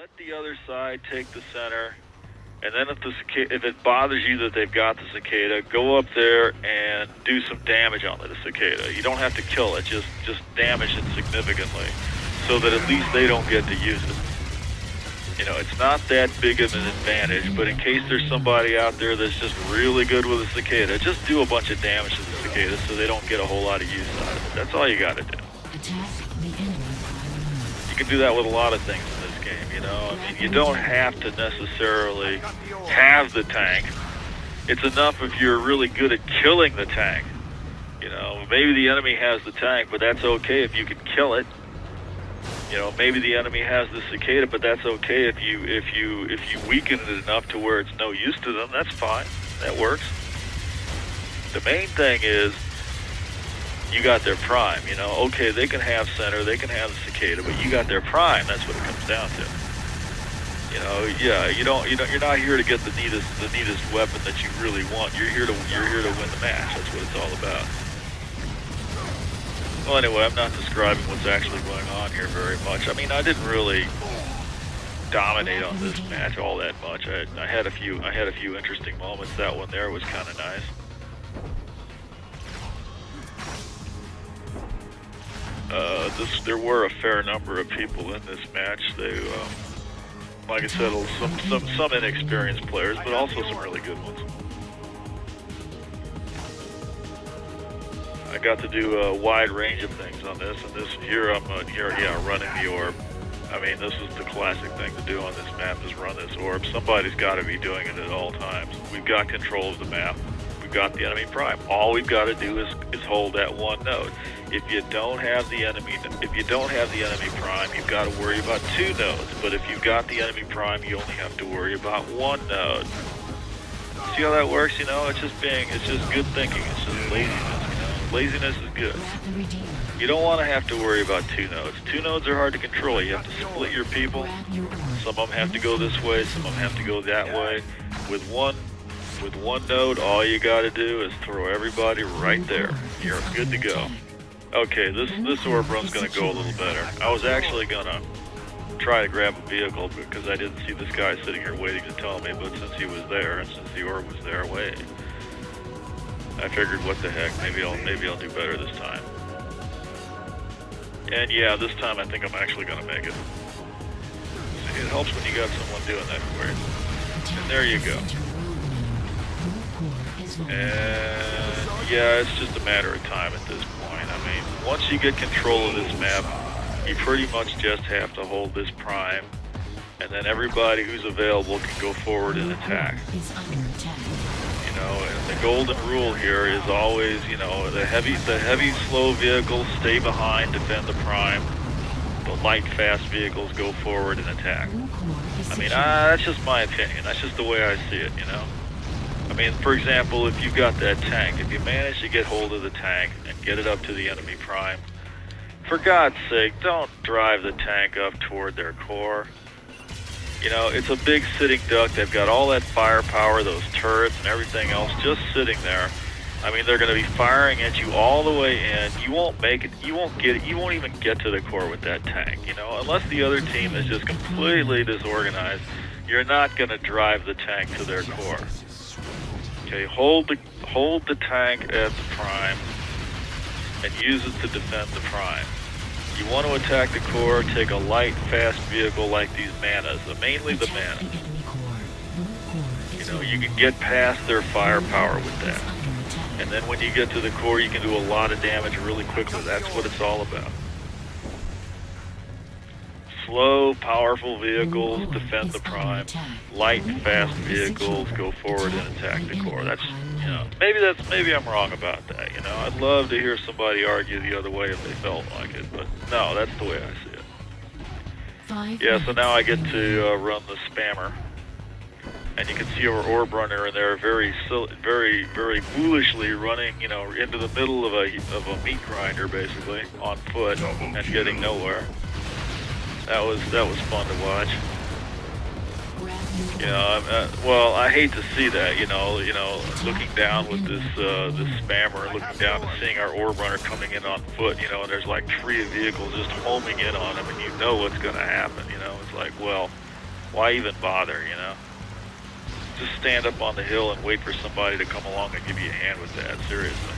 let the other side take the center, and then if it bothers you that they've got the cicada, go up there and do some damage on the cicada. You don't have to kill it, just damage it significantly, so that at least they don't get to use it. You know, it's not that big of an advantage, but in case there's somebody out there that's just really good with a cicada, just do a bunch of damage to the cicada so they don't get a whole lot of use out of it. That's all you got to do. You can do that with a lot of things in this game, you know. I mean, you don't have to necessarily have the tank. It's enough if you're really good at killing the tank. You know, maybe the enemy has the tank, but that's okay if you can kill it. You know, maybe the enemy has the cicada, but that's okay if you weaken it enough to where it's no use to them. That's fine. That works. The main thing is you got their prime. You know, okay, they can have center, they can have the cicada, but you got their prime. That's what it comes down to. You know, yeah, you're not here to get the neatest weapon that you really want. You're here to win the match. That's what it's all about. Well, anyway, I'm not describing what's actually going on here very much. I mean, I didn't really dominate on this match all that much. I had a few interesting moments. That one there was kind of nice. There were a fair number of people in this match. They, like I said, some inexperienced players, but also some really good ones. I got to do a wide range of things on this, and this here I'm running the orb. I mean, this is the classic thing to do on this map, is run this orb. Somebody's got to be doing it at all times. We've got control of the map. We've got the enemy prime. All we've got to do is hold that one node. If you don't have the enemy prime, you've got to worry about two nodes. But if you've got the enemy prime, you only have to worry about one node. See how that works? You know, it's just good thinking. It's just laziness. Laziness is good. You don't want to have to worry about two nodes. Two nodes are hard to control. You have to split your people. Some of them have to go this way, some of them have to go that way. With one node, all you got to do is throw everybody right there. You're good to go. Okay, this orb run's going to go a little better. I was actually going to try to grab a vehicle because I didn't see this guy sitting here waiting to tell me, but since he was there and since the orb was there waiting, I figured, what the heck, maybe I'll do better this time. And yeah, this time I think I'm actually going to make it. See, it helps when you got someone doing that for you. And there you go. And yeah, it's just a matter of time at this point. I mean, once you get control of this map, you pretty much just have to hold this prime, and then everybody who's available can go forward and attack. You know, and the golden rule here is always, you know, the heavy slow vehicles stay behind, defend the prime. The light fast vehicles go forward and attack. I mean, that's just my opinion. That's just the way I see it, you know. I mean, for example, if you've got that tank, if you manage to get hold of the tank and get it up to the enemy prime, for God's sake, don't drive the tank up toward their core. You know, it's a big sitting duck. They've got all that firepower, those turrets and everything else just sitting there. I mean, they're going to be firing at you all the way in. You won't make it. You won't even get to the core with that tank. You know, unless the other team is just completely disorganized, you're not going to drive the tank to their core. Okay, hold the tank at the prime and use it to defend the prime. You want to attack the core, take a light, fast vehicle like these manas, mainly the manas. You know, you can get past their firepower with that. And then when you get to the core, you can do a lot of damage really quickly. That's what it's all about. Slow, powerful vehicles defend the prime. Light, fast vehicles go forward and attack the core. That's, you know, maybe I'm wrong about that. You know, I'd love to hear somebody argue the other way if they felt like it, but no, that's the way I see it. Yeah, so now I get to run the spammer, and you can see our orb runner in there, very foolishly running, you know, into the middle of a meat grinder, basically on foot and getting nowhere. That was fun to watch. You know, well, I hate to see that. You know, looking down with this spammer, looking down and seeing our orb runner coming in on foot. You know, and there's like 3 vehicles just homing in on him, and you know what's going to happen. You know, it's like, well, Why even bother, you know? Just stand up on the hill and wait for somebody to come along and give you a hand with that, seriously.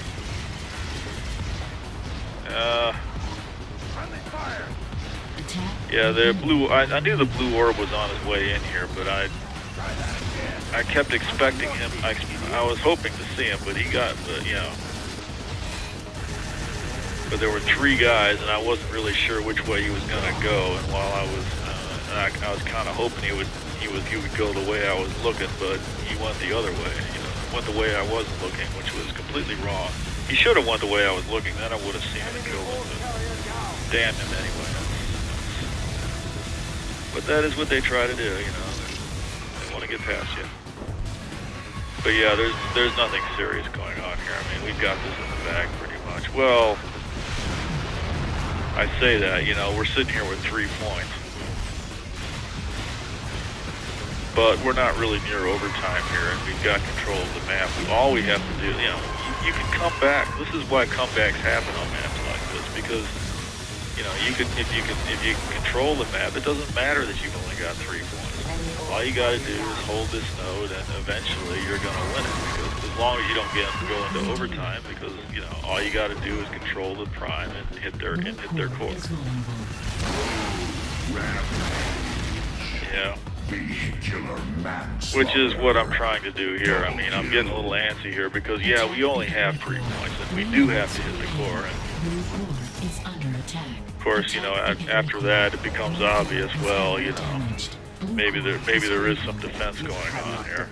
Yeah, the blue, I knew the blue orb was on his way in here, but I kept expecting him, I was hoping to see him, but he got, you know, but there were 3 guys, and I wasn't really sure which way he was going to go, and while I was kind of hoping he would go the way I was looking, but he went the other way, you know, went the way I wasn't looking, which was completely wrong. He should have went the way I was looking, then I would have seen him and killed him, but damn him anyway. But that is what they try to do, you know, they want to get past you. But yeah, there's nothing serious going on here. I mean, we've got this in the bag pretty much. Well, I say that, you know, we're sitting here with 3 points. But we're not really near overtime here, and we've got control of the map. All we have to do, you know, you can come back. This is why comebacks happen on maps like this, because, you know, if you can control the map, it doesn't matter that you've only got 3 points. All you got to do is hold this node, and eventually you're going to win it. Because as long as you don't go into overtime, because, you know, all you got to do is control the prime and hit their core. Yeah. Which is what I'm trying to do here. I mean, I'm getting a little antsy here because, yeah, we only have 3 points, and we do have to hit the core. And of course, you know, after that, it becomes obvious. Well, you know, maybe there is some defense going on here.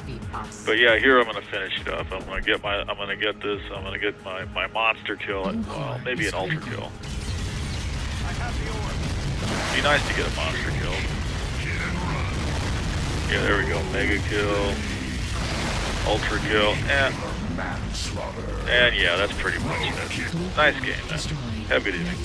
But yeah, here I'm going to finish it up. I'm going to get my monster kill. Well, maybe an ultra kill. It'd be nice to get a monster kill. Yeah, there we go. Mega kill, ultra kill, and yeah, that's pretty much it. Nice game, man. Have a good evening.